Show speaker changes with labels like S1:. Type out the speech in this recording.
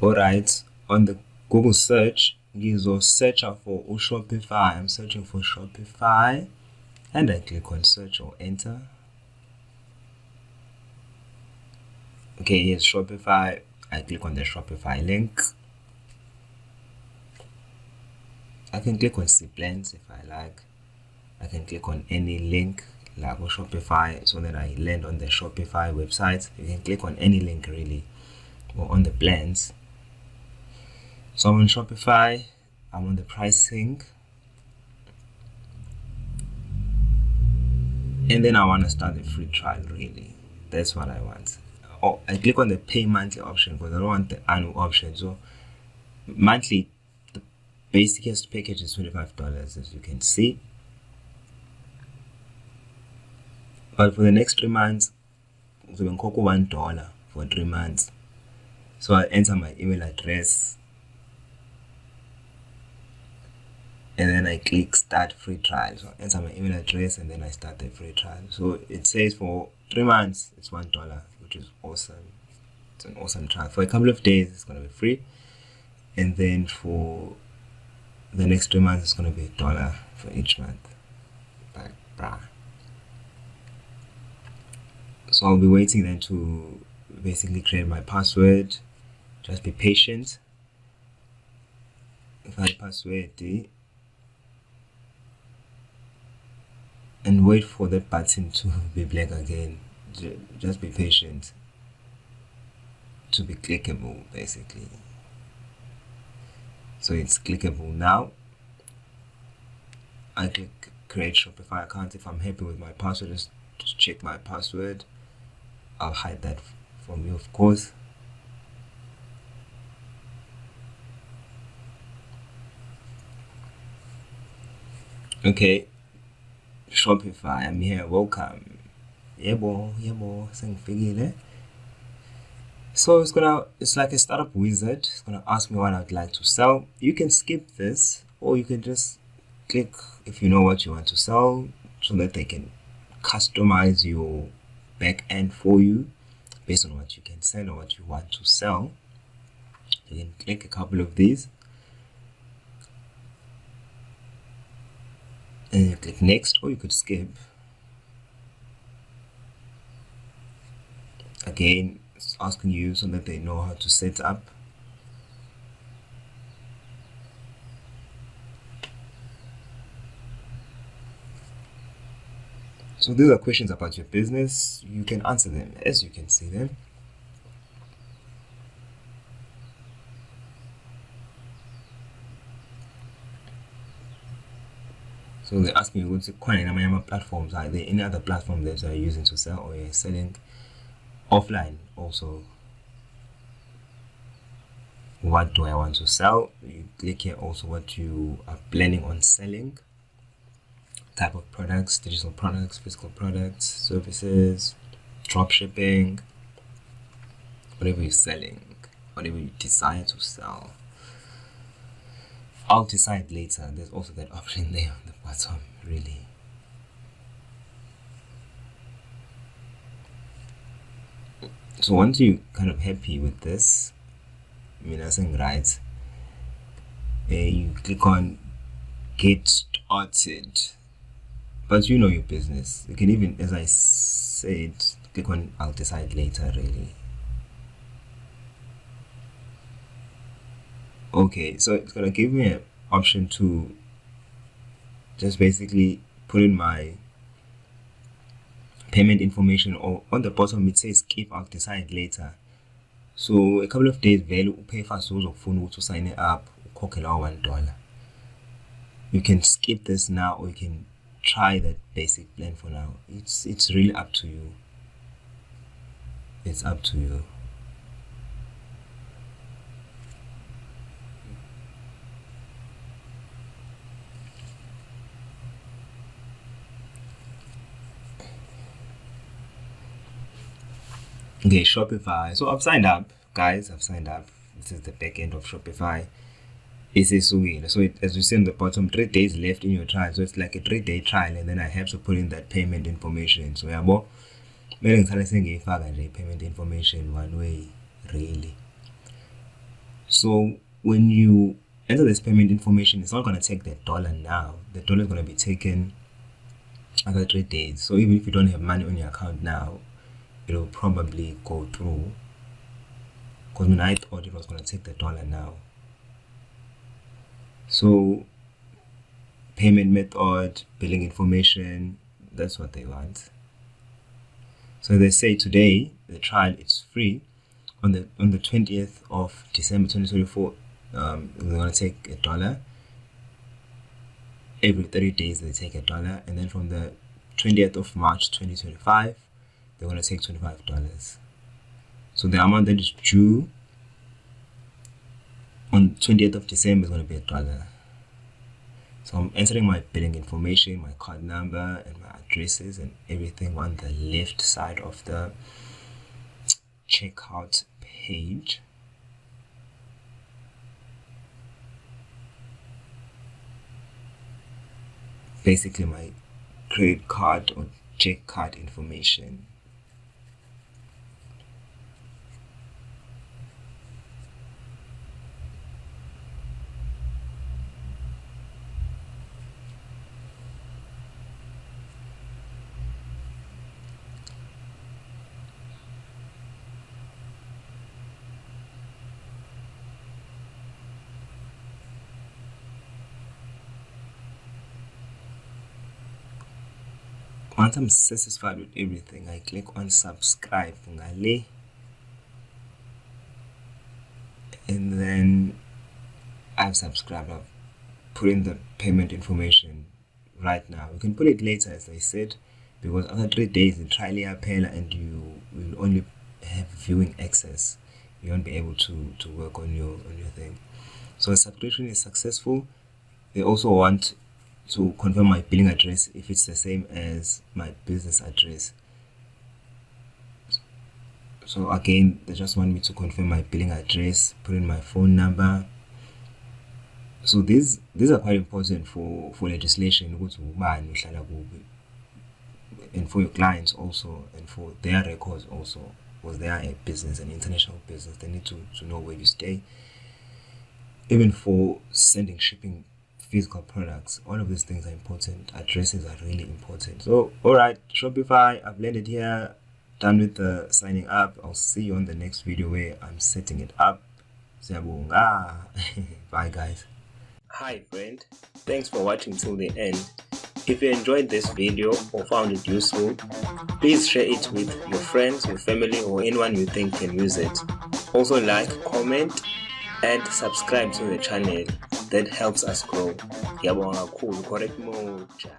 S1: Alright, on the Google search, search for Shopify. I'm searching for Shopify and I click on search or enter. Okay, yes, Shopify. I click on the Shopify link. I can click on see plans if I like. I can click on any link like on Shopify so that I land on the Shopify website. You can click on any link really or on the plans. So I'm on Shopify, I'm on the pricing, and then I want to start the free trial really. That's what I want. Oh, I click on the pay monthly option because I don't want the annual option. So monthly, the basicest package is $25 as you can see. But for the next 3 months, it's going to cost $1 for 3 months. So I enter my email address. And then I click start free trial. So I enter my email address and then I start the free trial. So it says for 3 months, it's $1, which is awesome. It's an awesome trial. For a couple of days, it's going to be free. And then for the next 3 months, it's going to be $1 for each month. Like, bruh. So I'll be waiting then to basically create my password. Just be patient. If I password and wait for that button to be black again. Just be patient to be clickable basically. So it's clickable now. I click create Shopify account. If I'm happy with my password, just check my password. I'll hide that from you, of course. Okay, Shopify, I'm here, welcome. Yebo, sengifigile. So it's like a startup wizard. It's gonna ask me what I'd like to sell. You can skip this, or you can just click if you know what you want to sell, so that they can customize your back end for you based on what you can sell or what you want to sell. You can click a couple of these and you click next, or you could skip. Again, it's asking you so that they know how to set up. So these are questions about your business. You can answer them as you can see them. So they're asking you what's the platforms. Are there any other platform that you're using to sell, or you're selling offline also? What do I want to sell? You click here also what you are planning on selling. Type of products, digital products, physical products, services, drop shipping, whatever you're selling, whatever you decide to sell. I'll decide later. There's also that option there on the bottom, really. So once you're kind of happy with this, right, you click on get started. But you know your business. You can even, as I said, click on I'll decide later, really. Okay, so it's gonna give me an option to just basically put in my payment information, or on the bottom it says skip I'll decide later. So a couple of days value pay first of phone to sign it up, $1. You can skip this now, or you can try that basic plan for now. It's really up to you. It's up to you. Okay, Shopify. So I've signed up, guys. I've signed up. This is the back end of Shopify. It's a sugile. So as you see on the bottom, 3 days left in your trial. So it's like a 3-day trial, and then I have to put in that payment information. So kumele ngithale sengiyifaka nje payment information one way really. So when you enter this payment information, it's not going to take the dollar now. The dollar is going to be taken after 3 days. So even if you don't have money on your account now, it will probably go through, because when I thought it was going to take the dollar now. So payment method, billing information, that's what they want. So they say today the trial is free. On the 20th of December 2024, they're going to take $1. Every 30 days they take $1, and then from the 20th of March 2025, they're going to take $25. So the amount that is due on 20th of December is going to be $1. So I'm entering my billing information, my card number, and my addresses and everything on the left side of the checkout page. Basically my credit card or check card information. Once I'm satisfied with everything, I click on subscribe ngale, and then I've subscribed. I've put in the payment information right now. You can put it later, as I said, because after 3 days the trial yaphela and you will only have viewing access. You won't be able to work on your thing. So the subscription is successful. They also want to confirm my billing address if it's the same as my business address. So again, they just want me to confirm my billing address, put in my phone number. So these are quite important for legislation, and for your clients also, and for their records also, because they are a business, an international business. They need to know where you stay. Even for sending, shipping physical products, all of these things are important. Addresses are really important. So alright, Shopify, I've landed here, done with the signing up. I'll see you on the next video where I'm setting it up. Bye guys. Hi friend, thanks for watching till the end. If you enjoyed this video or found it useful, please share it with your friends, your family, or anyone you think can use it. Also like, comment, and subscribe to the channel. That helps us grow. Correct moja.